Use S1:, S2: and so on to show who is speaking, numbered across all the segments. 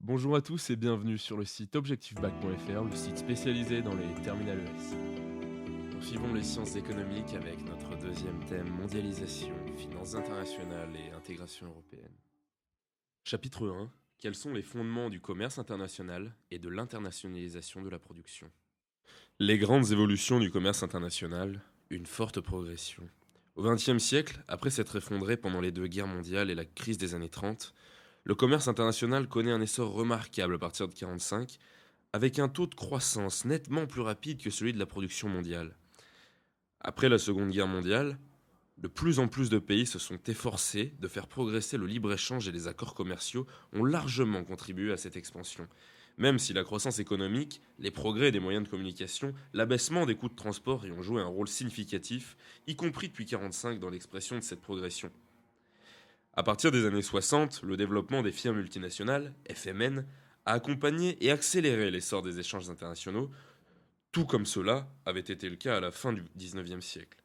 S1: Bonjour à tous et bienvenue sur le site objectifbac.fr, le site spécialisé dans les terminales ES. Poursuivons les sciences économiques avec notre deuxième thème, mondialisation, finances internationales et intégration européenne. Chapitre 1. Quels sont les fondements du commerce international et de l'internationalisation de la production? Les grandes évolutions du commerce international, une forte progression. Au XXe siècle, après s'être effondré pendant les deux guerres mondiales et la crise des années 30, le commerce international connaît un essor remarquable à partir de 1945, avec un taux de croissance nettement plus rapide que celui de la production mondiale. Après la Seconde Guerre mondiale, de plus en plus de pays se sont efforcés de faire progresser le libre-échange et les accords commerciaux ont largement contribué à cette expansion. Même si la croissance économique, les progrès des moyens de communication, l'abaissement des coûts de transport y ont joué un rôle significatif, y compris depuis 1945 dans l'expression de cette progression. À partir des années 60, le développement des firmes multinationales, FMN, a accompagné et accéléré l'essor des échanges internationaux, tout comme cela avait été le cas à la fin du XIXe siècle.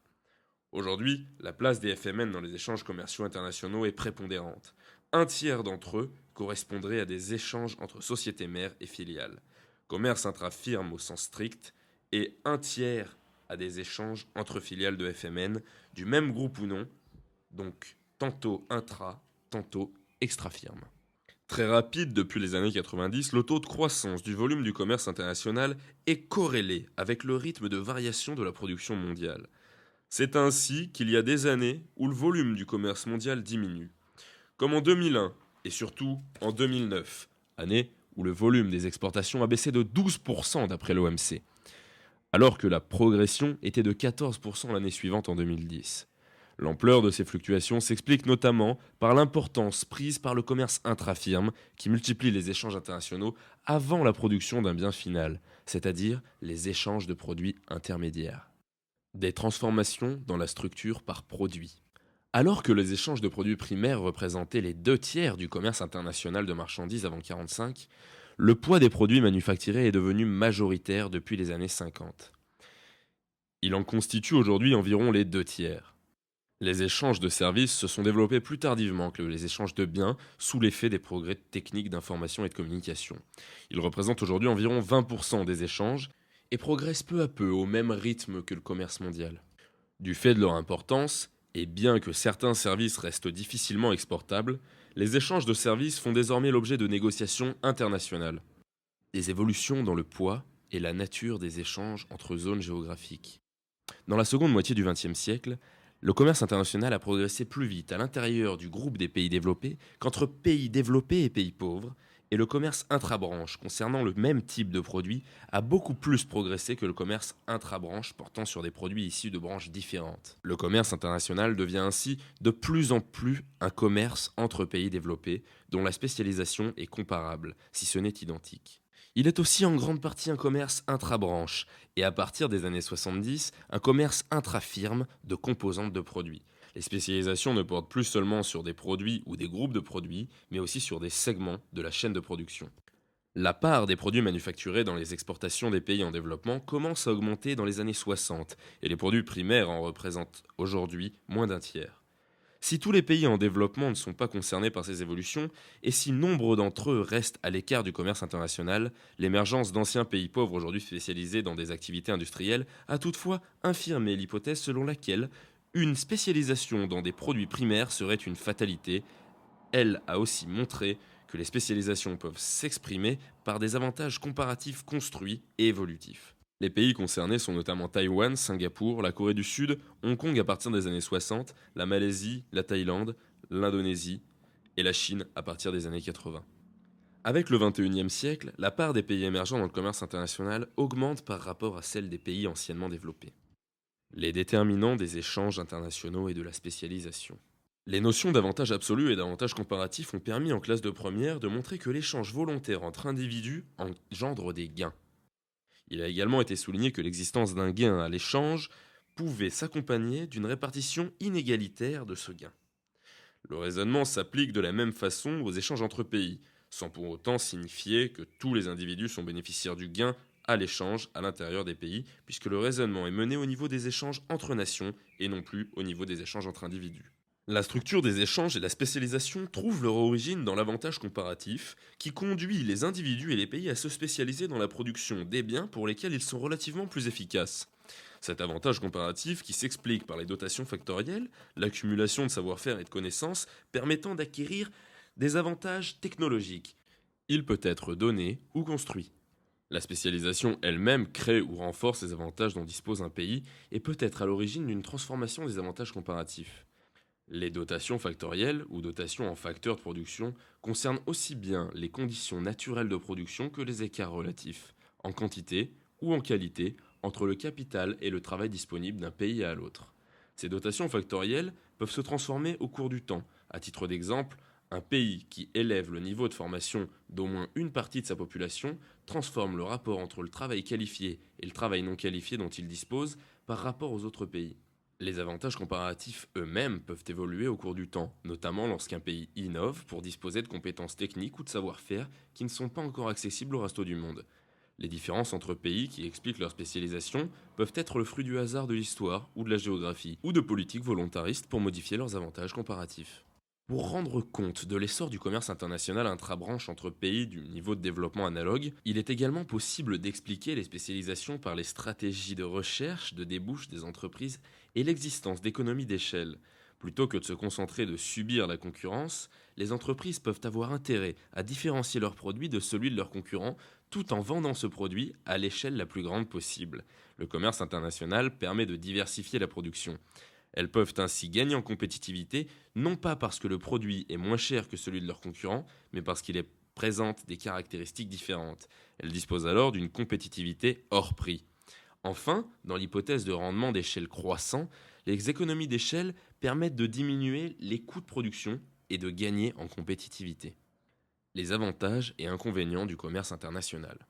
S1: Aujourd'hui, la place des FMN dans les échanges commerciaux internationaux est prépondérante. Un tiers d'entre eux correspondrait à des échanges entre sociétés mères et filiales, commerce intra-firme au sens strict, et un tiers à des échanges entre filiales de FMN, du même groupe ou non, donc tantôt intra, tantôt extra-firme. Très rapide depuis les années 90, le taux de croissance du volume du commerce international est corrélé avec le rythme de variation de la production mondiale. C'est ainsi qu'il y a des années où le volume du commerce mondial diminue, comme en 2001 et surtout en 2009, année où le volume des exportations a baissé de 12% d'après l'OMC, alors que la progression était de 14% l'année suivante en 2010. L'ampleur de ces fluctuations s'explique notamment par l'importance prise par le commerce intra-firme qui multiplie les échanges internationaux avant la production d'un bien final, c'est-à-dire les échanges de produits intermédiaires. Des transformations dans la structure par produit. Alors que les échanges de produits primaires représentaient les 2 tiers du commerce international de marchandises avant 1945, le poids des produits manufacturés est devenu majoritaire depuis les années 50. Il en constitue aujourd'hui environ les 2 tiers. Les échanges de services se sont développés plus tardivement que les échanges de biens sous l'effet des progrès techniques d'information et de communication. Ils représentent aujourd'hui environ 20% des échanges et progressent peu à peu au même rythme que le commerce mondial. Du fait de leur importance, et bien que certains services restent difficilement exportables, les échanges de services font désormais l'objet de négociations internationales. Des évolutions dans le poids et la nature des échanges entre zones géographiques. Dans la seconde moitié du XXe siècle, le commerce international a progressé plus vite à l'intérieur du groupe des pays développés qu'entre pays développés et pays pauvres, et le commerce intra-branche concernant le même type de produit a beaucoup plus progressé que le commerce intra-branche portant sur des produits issus de branches différentes. Le commerce international devient ainsi de plus en plus un commerce entre pays développés dont la spécialisation est comparable, si ce n'est identique. Il est aussi en grande partie un commerce intra-branche, et à partir des années 70, un commerce intra-firme de composantes de produits. Les spécialisations ne portent plus seulement sur des produits ou des groupes de produits, mais aussi sur des segments de la chaîne de production. La part des produits manufacturés dans les exportations des pays en développement commence à augmenter dans les années 60, et les produits primaires en représentent aujourd'hui moins d'un tiers. Si tous les pays en développement ne sont pas concernés par ces évolutions, et si nombre d'entre eux restent à l'écart du commerce international, l'émergence d'anciens pays pauvres aujourd'hui spécialisés dans des activités industrielles a toutefois infirmé l'hypothèse selon laquelle une spécialisation dans des produits primaires serait une fatalité. Elle a aussi montré que les spécialisations peuvent s'exprimer par des avantages comparatifs construits et évolutifs. Les pays concernés sont notamment Taïwan, Singapour, la Corée du Sud, Hong Kong à partir des années 60, la Malaisie, la Thaïlande, l'Indonésie et la Chine à partir des années 80. Avec le XXIe siècle, la part des pays émergents dans le commerce international augmente par rapport à celle des pays anciennement développés. Les déterminants des échanges internationaux et de la spécialisation. Les notions d'avantage absolu et d'avantage comparatif ont permis en classe de première de montrer que l'échange volontaire entre individus engendre des gains. Il a également été souligné que l'existence d'un gain à l'échange pouvait s'accompagner d'une répartition inégalitaire de ce gain. Le raisonnement s'applique de la même façon aux échanges entre pays, sans pour autant signifier que tous les individus sont bénéficiaires du gain à l'échange à l'intérieur des pays, puisque le raisonnement est mené au niveau des échanges entre nations et non plus au niveau des échanges entre individus. La structure des échanges et la spécialisation trouvent leur origine dans l'avantage comparatif qui conduit les individus et les pays à se spécialiser dans la production des biens pour lesquels ils sont relativement plus efficaces. Cet avantage comparatif, qui s'explique par les dotations factorielles, l'accumulation de savoir-faire et de connaissances permettant d'acquérir des avantages technologiques. Il peut être donné ou construit. La spécialisation elle-même crée ou renforce les avantages dont dispose un pays et peut être à l'origine d'une transformation des avantages comparatifs. Les dotations factorielles ou dotations en facteurs de production concernent aussi bien les conditions naturelles de production que les écarts relatifs, en quantité ou en qualité, entre le capital et le travail disponible d'un pays à l'autre. Ces dotations factorielles peuvent se transformer au cours du temps. À titre d'exemple, un pays qui élève le niveau de formation d'au moins une partie de sa population transforme le rapport entre le travail qualifié et le travail non qualifié dont il dispose par rapport aux autres pays. Les avantages comparatifs eux-mêmes peuvent évoluer au cours du temps, notamment lorsqu'un pays innove pour disposer de compétences techniques ou de savoir-faire qui ne sont pas encore accessibles au reste du monde. Les différences entre pays qui expliquent leur spécialisation peuvent être le fruit du hasard de l'histoire ou de la géographie, ou de politiques volontaristes pour modifier leurs avantages comparatifs. Pour rendre compte de l'essor du commerce international intra-branche entre pays du niveau de développement analogue, il est également possible d'expliquer les spécialisations par les stratégies de recherche, de débouche des entreprises et l'existence d'économies d'échelle. Plutôt que de se concentrer de subir la concurrence, les entreprises peuvent avoir intérêt à différencier leurs produits de celui de leurs concurrents tout en vendant ce produit à l'échelle la plus grande possible. Le commerce international permet de diversifier la production. Elles peuvent ainsi gagner en compétitivité, non pas parce que le produit est moins cher que celui de leurs concurrents, mais parce qu'il présente des caractéristiques différentes. Elles disposent alors d'une compétitivité hors prix. Enfin, dans l'hypothèse de rendement d'échelle croissant, les économies d'échelle permettent de diminuer les coûts de production et de gagner en compétitivité. Les avantages et inconvénients du commerce international.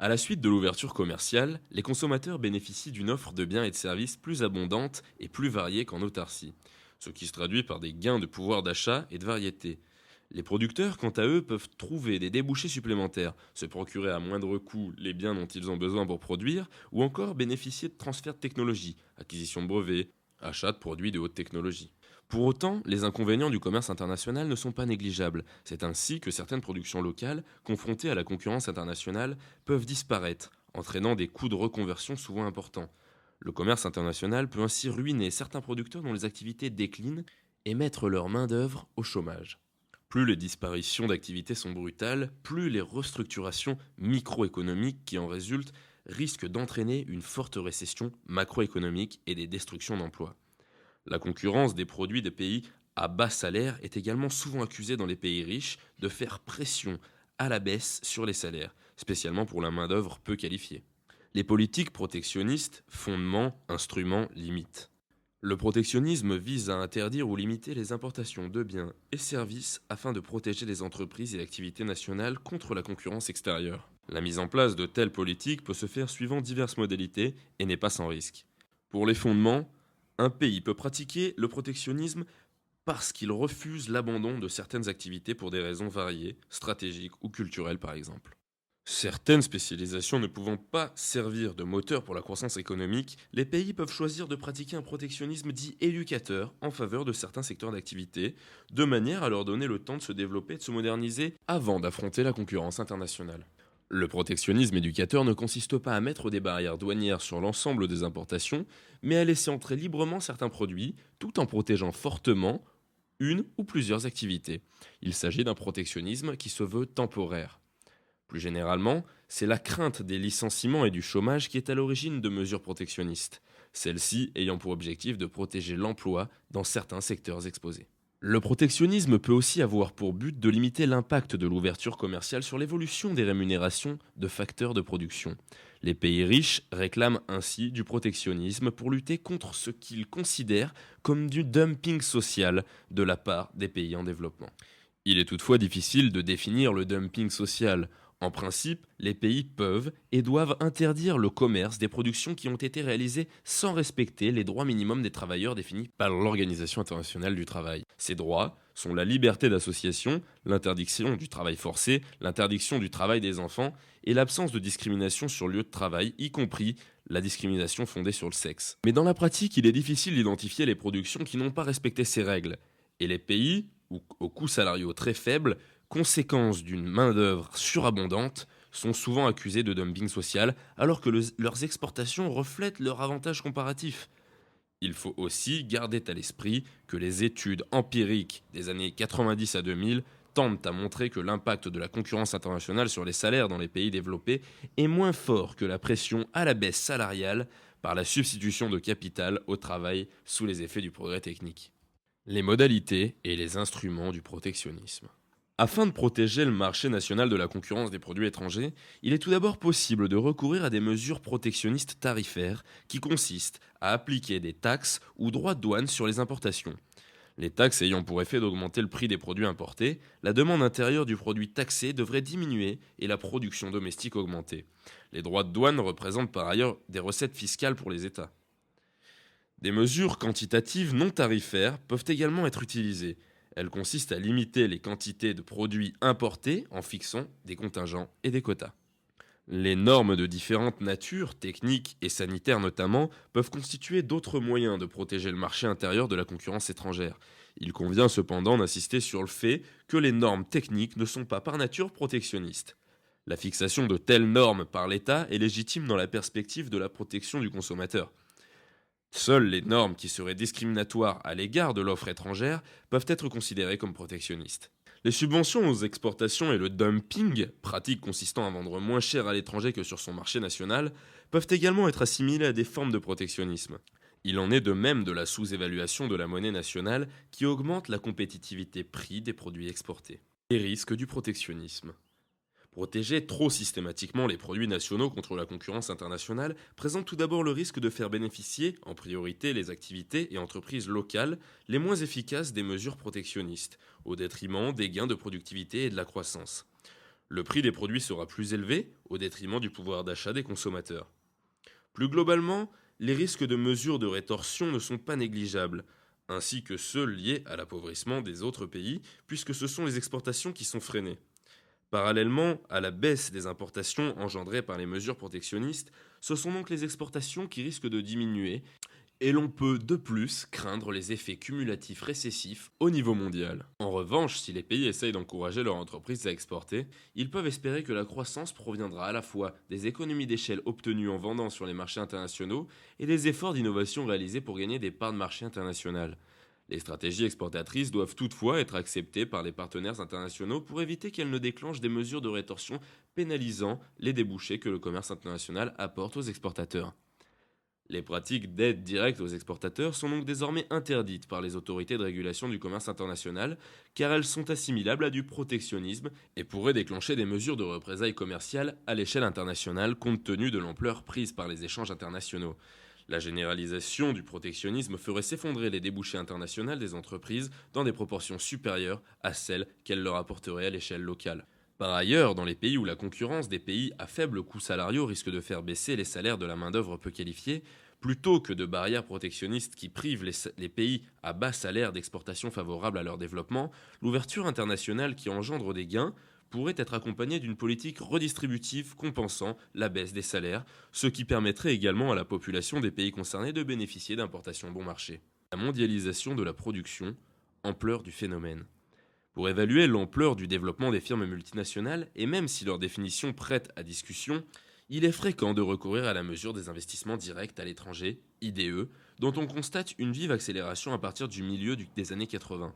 S1: À la suite de l'ouverture commerciale, les consommateurs bénéficient d'une offre de biens et de services plus abondante et plus variée qu'en autarcie, ce qui se traduit par des gains de pouvoir d'achat et de variété. Les producteurs, quant à eux, peuvent trouver des débouchés supplémentaires, se procurer à moindre coût les biens dont ils ont besoin pour produire, ou encore bénéficier de transferts de technologie, acquisition de brevets, achat de produits de haute technologie. Pour autant, les inconvénients du commerce international ne sont pas négligeables. C'est ainsi que certaines productions locales, confrontées à la concurrence internationale, peuvent disparaître, entraînant des coûts de reconversion souvent importants. Le commerce international peut ainsi ruiner certains producteurs dont les activités déclinent et mettre leur main-d'œuvre au chômage. Plus les disparitions d'activités sont brutales, plus les restructurations microéconomiques qui en résultent risquent d'entraîner une forte récession macroéconomique et des destructions d'emplois. La concurrence des produits des pays à bas salaire est également souvent accusée dans les pays riches de faire pression à la baisse sur les salaires, spécialement pour la main-d'œuvre peu qualifiée. Les politiques protectionnistes, fondements, instruments, limites. Le protectionnisme vise à interdire ou limiter les importations de biens et services afin de protéger les entreprises et activités nationales contre la concurrence extérieure. La mise en place de telles politiques peut se faire suivant diverses modalités et n'est pas sans risque. Pour les fondements, un pays peut pratiquer le protectionnisme parce qu'il refuse l'abandon de certaines activités pour des raisons variées, stratégiques ou culturelles par exemple. Certaines spécialisations ne pouvant pas servir de moteur pour la croissance économique, les pays peuvent choisir de pratiquer un protectionnisme dit éducateur en faveur de certains secteurs d'activité, de manière à leur donner le temps de se développer et de se moderniser avant d'affronter la concurrence internationale. Le protectionnisme éducateur ne consiste pas à mettre des barrières douanières sur l'ensemble des importations, mais à laisser entrer librement certains produits, tout en protégeant fortement une ou plusieurs activités. Il s'agit d'un protectionnisme qui se veut temporaire. Plus généralement, c'est la crainte des licenciements et du chômage qui est à l'origine de mesures protectionnistes, celles-ci ayant pour objectif de protéger l'emploi dans certains secteurs exposés. Le protectionnisme peut aussi avoir pour but de limiter l'impact de l'ouverture commerciale sur l'évolution des rémunérations de facteurs de production. Les pays riches réclament ainsi du protectionnisme pour lutter contre ce qu'ils considèrent comme du dumping social de la part des pays en développement. Il est toutefois difficile de définir le dumping social. En principe, les pays peuvent et doivent interdire le commerce des productions qui ont été réalisées sans respecter les droits minimums des travailleurs définis par l'Organisation internationale du travail. Ces droits sont la liberté d'association, l'interdiction du travail forcé, l'interdiction du travail des enfants et l'absence de discrimination sur lieu de travail, y compris la discrimination fondée sur le sexe. Mais dans la pratique, il est difficile d'identifier les productions qui n'ont pas respecté ces règles. Et les pays aux coûts salariaux très faibles, conséquence d'une main-d'œuvre surabondante, sont souvent accusés de dumping social, alors que leurs exportations reflètent leur avantage comparatif. Il faut aussi garder à l'esprit que les études empiriques des années 90 à 2000 tendent à montrer que l'impact de la concurrence internationale sur les salaires dans les pays développés est moins fort que la pression à la baisse salariale par la substitution de capital au travail sous les effets du progrès technique. Les modalités et les instruments du protectionnisme. Afin de protéger le marché national de la concurrence des produits étrangers, il est tout d'abord possible de recourir à des mesures protectionnistes tarifaires qui consistent à appliquer des taxes ou droits de douane sur les importations. Les taxes ayant pour effet d'augmenter le prix des produits importés, la demande intérieure du produit taxé devrait diminuer et la production domestique augmenter. Les droits de douane représentent par ailleurs des recettes fiscales pour les États. Des mesures quantitatives non tarifaires peuvent également être utilisées. Elles consistent à limiter les quantités de produits importés en fixant des contingents et des quotas. Les normes de différentes natures, techniques et sanitaires notamment, peuvent constituer d'autres moyens de protéger le marché intérieur de la concurrence étrangère. Il convient cependant d'insister sur le fait que les normes techniques ne sont pas par nature protectionnistes. La fixation de telles normes par l'État est légitime dans la perspective de la protection du consommateur. Seules les normes qui seraient discriminatoires à l'égard de l'offre étrangère peuvent être considérées comme protectionnistes. Les subventions aux exportations et le dumping, pratique consistant à vendre moins cher à l'étranger que sur son marché national, peuvent également être assimilées à des formes de protectionnisme. Il en est de même de la sous-évaluation de la monnaie nationale qui augmente la compétitivité prix des produits exportés. Les risques du protectionnisme. Protéger trop systématiquement les produits nationaux contre la concurrence internationale présente tout d'abord le risque de faire bénéficier, en priorité, les activités et entreprises locales les moins efficaces des mesures protectionnistes, au détriment des gains de productivité et de la croissance. Le prix des produits sera plus élevé, au détriment du pouvoir d'achat des consommateurs. Plus globalement, les risques de mesures de rétorsion ne sont pas négligeables, ainsi que ceux liés à l'appauvrissement des autres pays, puisque ce sont les exportations qui sont freinées. Parallèlement à la baisse des importations engendrées par les mesures protectionnistes, ce sont donc les exportations qui risquent de diminuer et l'on peut de plus craindre les effets cumulatifs récessifs au niveau mondial. En revanche, si les pays essayent d'encourager leurs entreprises à exporter, ils peuvent espérer que la croissance proviendra à la fois des économies d'échelle obtenues en vendant sur les marchés internationaux et des efforts d'innovation réalisés pour gagner des parts de marché internationales. Les stratégies exportatrices doivent toutefois être acceptées par les partenaires internationaux pour éviter qu'elles ne déclenchent des mesures de rétorsion pénalisant les débouchés que le commerce international apporte aux exportateurs. Les pratiques d'aide directe aux exportateurs sont donc désormais interdites par les autorités de régulation du commerce international car elles sont assimilables à du protectionnisme et pourraient déclencher des mesures de représailles commerciales à l'échelle internationale compte tenu de l'ampleur prise par les échanges internationaux. La généralisation du protectionnisme ferait s'effondrer les débouchés internationaux des entreprises dans des proportions supérieures à celles qu'elles leur apporteraient à l'échelle locale. Par ailleurs, dans les pays où la concurrence des pays à faible coût salariaux risque de faire baisser les salaires de la main-d'œuvre peu qualifiée, plutôt que de barrières protectionnistes qui privent les pays à bas salaire d'exportations favorables à leur développement, l'ouverture internationale qui engendre des gains pourrait être accompagnée d'une politique redistributive compensant la baisse des salaires, ce qui permettrait également à la population des pays concernés de bénéficier d'importations bon marché. La mondialisation de la production, ampleur du phénomène. Pour évaluer l'ampleur du développement des firmes multinationales, et même si leur définition prête à discussion, il est fréquent de recourir à la mesure des investissements directs à l'étranger, IDE, dont on constate une vive accélération à partir du milieu des années 80.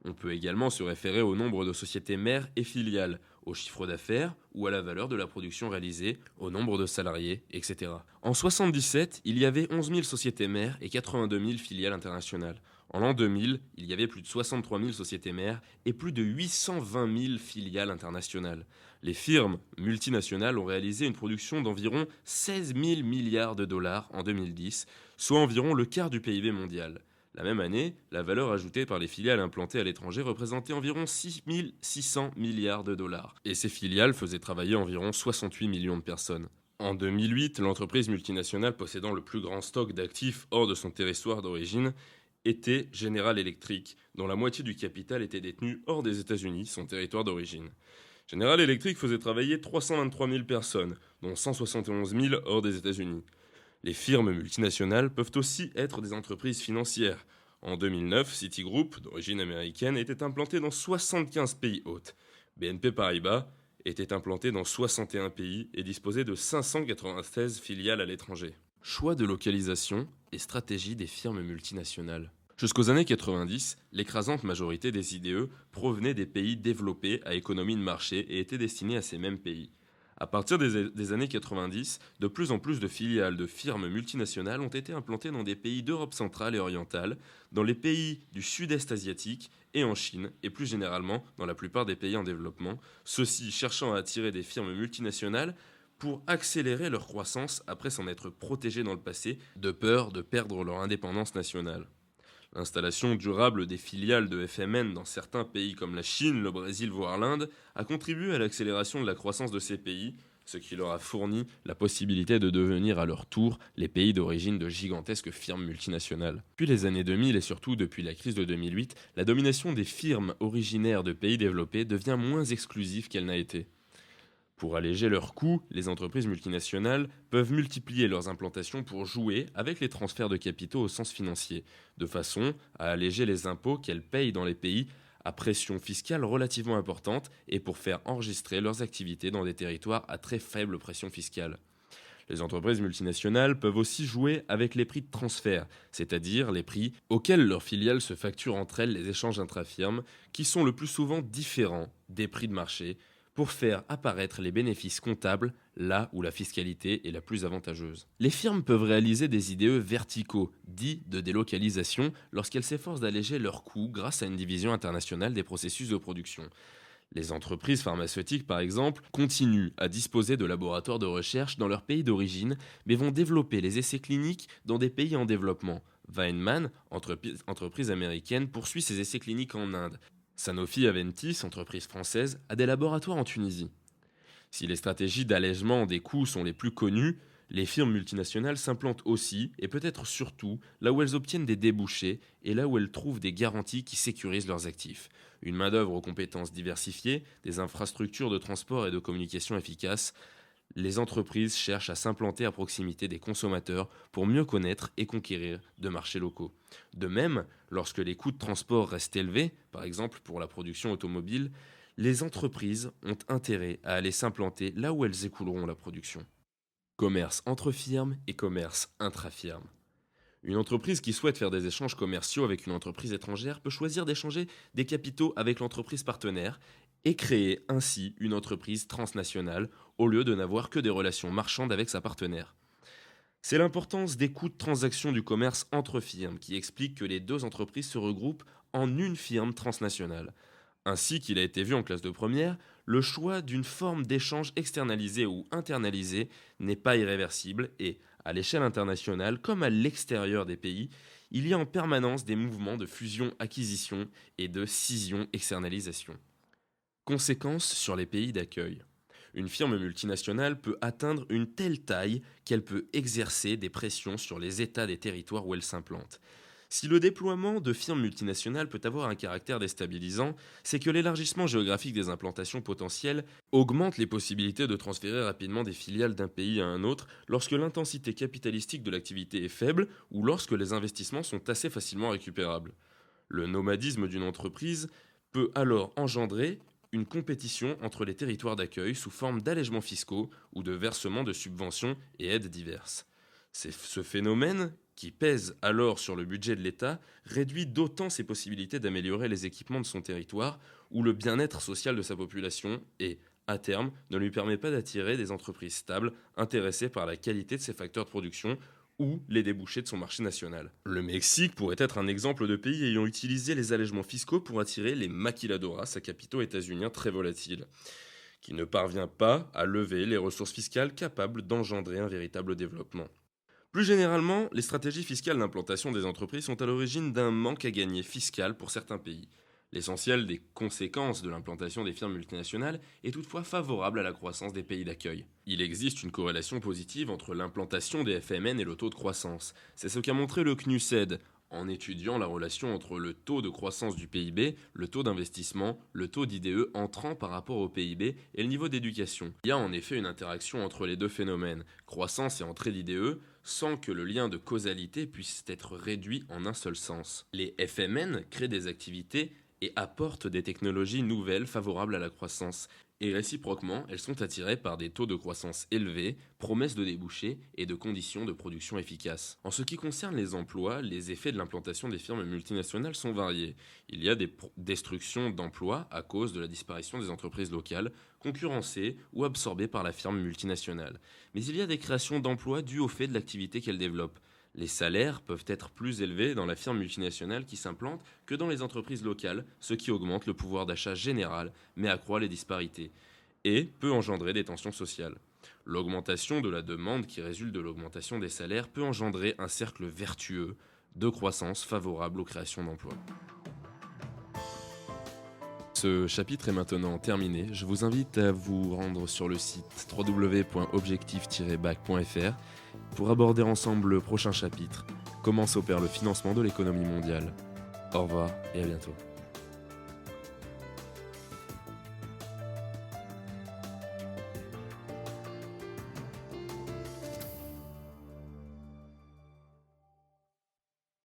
S1: On peut également se référer au nombre de sociétés mères et filiales, au chiffre d'affaires ou à la valeur de la production réalisée, au nombre de salariés, etc. En 1977, il y avait 11 000 sociétés mères et 82 000 filiales internationales. En l'an 2000, il y avait plus de 63 000 sociétés mères et plus de 820 000 filiales internationales. Les firmes multinationales ont réalisé une production d'environ 16 000 milliards de dollars en 2010, soit environ le quart du PIB mondial. La même année, la valeur ajoutée par les filiales implantées à l'étranger représentait environ 6 600 milliards de dollars. Et ces filiales faisaient travailler environ 68 millions de personnes. En 2008, l'entreprise multinationale possédant le plus grand stock d'actifs hors de son territoire d'origine était General Electric, dont la moitié du capital était détenu hors des États-Unis, son territoire d'origine. General Electric faisait travailler 323 000 personnes, dont 171 000 hors des États-Unis. Les firmes multinationales peuvent aussi être des entreprises financières. En 2009, Citigroup, d'origine américaine, était implanté dans 75 pays hôtes. BNP Paribas était implanté dans 61 pays et disposait de 596 filiales à l'étranger. Choix de localisation et stratégie des firmes multinationales. Jusqu'aux années 90, l'écrasante majorité des IDE provenaient des pays développés à économie de marché et étaient destinés à ces mêmes pays. À partir des années 90, de plus en plus de filiales de firmes multinationales ont été implantées dans des pays d'Europe centrale et orientale, dans les pays du sud-est asiatique et en Chine, et plus généralement dans la plupart des pays en développement, ceux-ci cherchant à attirer des firmes multinationales pour accélérer leur croissance après s'en être protégés dans le passé, de peur de perdre leur indépendance nationale. L'installation durable des filiales de FMN dans certains pays comme la Chine, le Brésil, voire l'Inde, a contribué à l'accélération de la croissance de ces pays, ce qui leur a fourni la possibilité de devenir à leur tour les pays d'origine de gigantesques firmes multinationales. Puis les années 2000 et surtout depuis la crise de 2008, la domination des firmes originaires de pays développés devient moins exclusive qu'elle n'a été. Pour alléger leurs coûts, les entreprises multinationales peuvent multiplier leurs implantations pour jouer avec les transferts de capitaux au sens financier, de façon à alléger les impôts qu'elles payent dans les pays à pression fiscale relativement importante et pour faire enregistrer leurs activités dans des territoires à très faible pression fiscale. Les entreprises multinationales peuvent aussi jouer avec les prix de transfert, c'est-à-dire les prix auxquels leurs filiales se facturent entre elles les échanges intra-firmes, qui sont le plus souvent différents des prix de marché, pour faire apparaître les bénéfices comptables là où la fiscalité est la plus avantageuse. Les firmes peuvent réaliser des IDE verticaux, dits de délocalisation, lorsqu'elles s'efforcent d'alléger leurs coûts grâce à une division internationale des processus de production. Les entreprises pharmaceutiques, par exemple, continuent à disposer de laboratoires de recherche dans leur pays d'origine, mais vont développer les essais cliniques dans des pays en développement. Weinmann, entreprise américaine, poursuit ses essais cliniques en Inde. Sanofi Aventis, entreprise française, a des laboratoires en Tunisie. Si les stratégies d'allègement des coûts sont les plus connues, les firmes multinationales s'implantent aussi, et peut-être surtout, là où elles obtiennent des débouchés et là où elles trouvent des garanties qui sécurisent leurs actifs. Une main-d'œuvre aux compétences diversifiées, des infrastructures de transport et de communication efficaces, les entreprises cherchent à s'implanter à proximité des consommateurs pour mieux connaître et conquérir de marchés locaux. De même, lorsque les coûts de transport restent élevés, par exemple pour la production automobile, les entreprises ont intérêt à aller s'implanter là où elles écouleront la production. Commerce entre firmes et commerce intra-firmes. Une entreprise qui souhaite faire des échanges commerciaux avec une entreprise étrangère peut choisir d'échanger des capitaux avec l'entreprise partenaire et créer ainsi une entreprise transnationale au lieu de n'avoir que des relations marchandes avec sa partenaire. C'est l'importance des coûts de transaction du commerce entre firmes qui explique que les deux entreprises se regroupent en une firme transnationale. Ainsi qu'il a été vu en classe de première, le choix d'une forme d'échange externalisée ou internalisée n'est pas irréversible et, à l'échelle internationale comme à l'extérieur des pays, il y a en permanence des mouvements de fusion-acquisition et de scission-externalisation. Conséquences sur les pays d'accueil. Une firme multinationale peut atteindre une telle taille qu'elle peut exercer des pressions sur les États des territoires où elle s'implante. Si le déploiement de firmes multinationales peut avoir un caractère déstabilisant, c'est que l'élargissement géographique des implantations potentielles augmente les possibilités de transférer rapidement des filiales d'un pays à un autre lorsque l'intensité capitalistique de l'activité est faible ou lorsque les investissements sont assez facilement récupérables. Le nomadisme d'une entreprise peut alors engendrer une compétition entre les territoires d'accueil sous forme d'allègements fiscaux ou de versements de subventions et aides diverses. C'est ce phénomène qui pèse alors sur le budget de l'État, réduit d'autant ses possibilités d'améliorer les équipements de son territoire ou le bien-être social de sa population et, à terme, ne lui permet pas d'attirer des entreprises stables intéressées par la qualité de ses facteurs de production ou les débouchés de son marché national. Le Mexique pourrait être un exemple de pays ayant utilisé les allègements fiscaux pour attirer les maquiladoras à capitaux états-uniens très volatiles, qui ne parvient pas à lever les ressources fiscales capables d'engendrer un véritable développement. Plus généralement, les stratégies fiscales d'implantation des entreprises sont à l'origine d'un manque à gagner fiscal pour certains pays. L'essentiel des conséquences de l'implantation des firmes multinationales est toutefois favorable à la croissance des pays d'accueil. Il existe une corrélation positive entre l'implantation des FMN et le taux de croissance. C'est ce qu'a montré le CNUSED en étudiant la relation entre le taux de croissance du PIB, le taux d'investissement, le taux d'IDE entrant par rapport au PIB et le niveau d'éducation. Il y a en effet une interaction entre les deux phénomènes, croissance et entrée d'IDE, sans que le lien de causalité puisse être réduit en un seul sens. Les FMN créent des activités et apportent des technologies nouvelles favorables à la croissance. Et réciproquement, elles sont attirées par des taux de croissance élevés, promesses de débouchés et de conditions de production efficaces. En ce qui concerne les emplois, les effets de l'implantation des firmes multinationales sont variés. Il y a des destructions d'emplois à cause de la disparition des entreprises locales, concurrencées ou absorbées par la firme multinationale. Mais il y a des créations d'emplois dues au fait de l'activité qu'elles développent. Les salaires peuvent être plus élevés dans la firme multinationale qui s'implante que dans les entreprises locales, ce qui augmente le pouvoir d'achat général, mais accroît les disparités, et peut engendrer des tensions sociales. L'augmentation de la demande qui résulte de l'augmentation des salaires peut engendrer un cercle vertueux de croissance favorable aux créations d'emplois. Ce chapitre est maintenant terminé. Je vous invite à vous rendre sur le site www.objectif-bac.fr pour aborder ensemble le prochain chapitre, comment s'opère le financement de l'économie mondiale. Au revoir et à bientôt.